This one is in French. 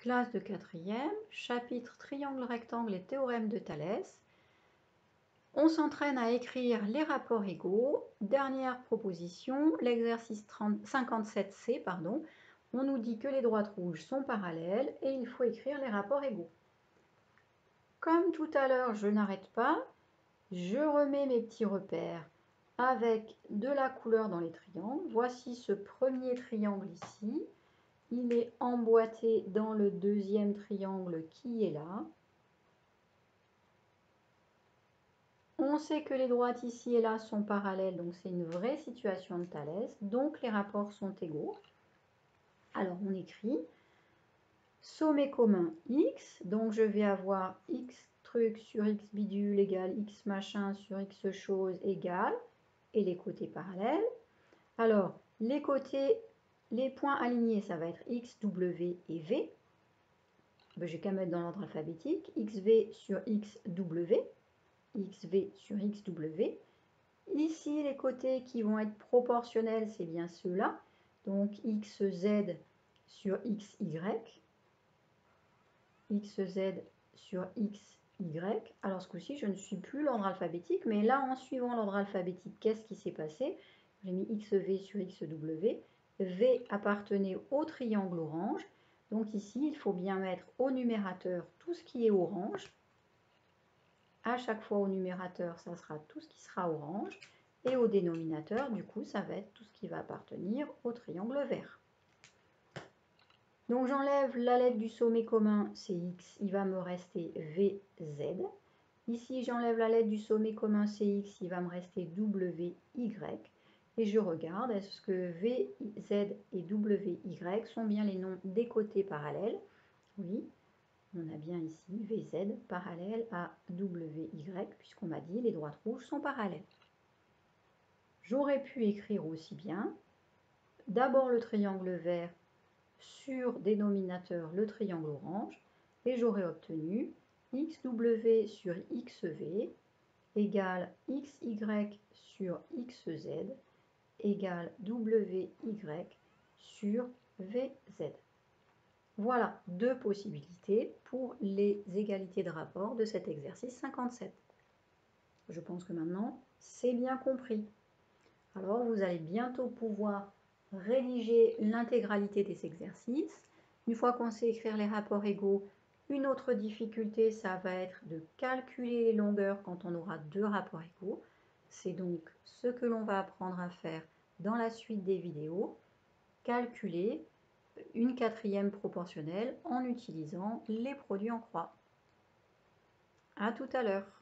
Classe de 4e, chapitre triangle, rectangle et théorème de Thalès. On s'entraîne à écrire les rapports égaux. Dernière proposition, l'exercice 57C, on nous dit que les droites rouges sont parallèles et il faut écrire les rapports égaux. Comme tout à l'heure, je n'arrête pas, je remets mes petits repères avec de la couleur dans les triangles. Voici ce premier triangle ici. Il est emboîté dans le deuxième triangle qui est là. On sait que les droites ici et là sont parallèles, donc c'est une vraie situation de Thalès, donc les rapports sont égaux. Alors on écrit sommet commun x, donc je vais avoir x truc sur x bidule égale x machin sur x chose égale, et les côtés parallèles. Alors les côtés, les points alignés, ça va être x, w et v. J'ai qu'à mettre dans l'ordre alphabétique, xv sur xw, xv sur xw. Ici, les côtés qui vont être proportionnels, c'est bien ceux-là. Donc xz sur xy, xz sur xy. Alors ce coup-ci, je ne suis plus l'ordre alphabétique, mais là, en suivant l'ordre alphabétique, qu'est-ce qui s'est passé? J'ai mis xv sur xw. V appartenait au triangle orange. Donc ici, il faut bien mettre au numérateur tout ce qui est orange. À chaque fois au numérateur, ça sera tout ce qui sera orange. Et au dénominateur, du coup, ça va être tout ce qui va appartenir au triangle vert. Donc j'enlève la lettre du sommet commun, c'est x, il va me rester vz. Ici, j'enlève la lettre du sommet commun, c'est x, il va me rester wy. Et je regarde, est-ce que vz et wy sont bien les noms des côtés parallèles? Oui. On a bien ici VZ parallèle à WY, puisqu'on m'a dit les droites rouges sont parallèles. J'aurais pu écrire aussi bien, d'abord le triangle vert sur dénominateur le triangle orange, et j'aurais obtenu XW sur XV égale XY sur XZ égale WY sur VZ. Voilà deux possibilités pour les égalités de rapport de cet exercice 57. Je pense que maintenant, c'est bien compris. Alors, vous allez bientôt pouvoir rédiger l'intégralité des exercices. Une fois qu'on sait écrire les rapports égaux, une autre difficulté, ça va être de calculer les longueurs quand on aura deux rapports égaux. C'est donc ce que l'on va apprendre à faire dans la suite des vidéos. Calculer une quatrième proportionnelle en utilisant les produits en croix. À tout à l'heure.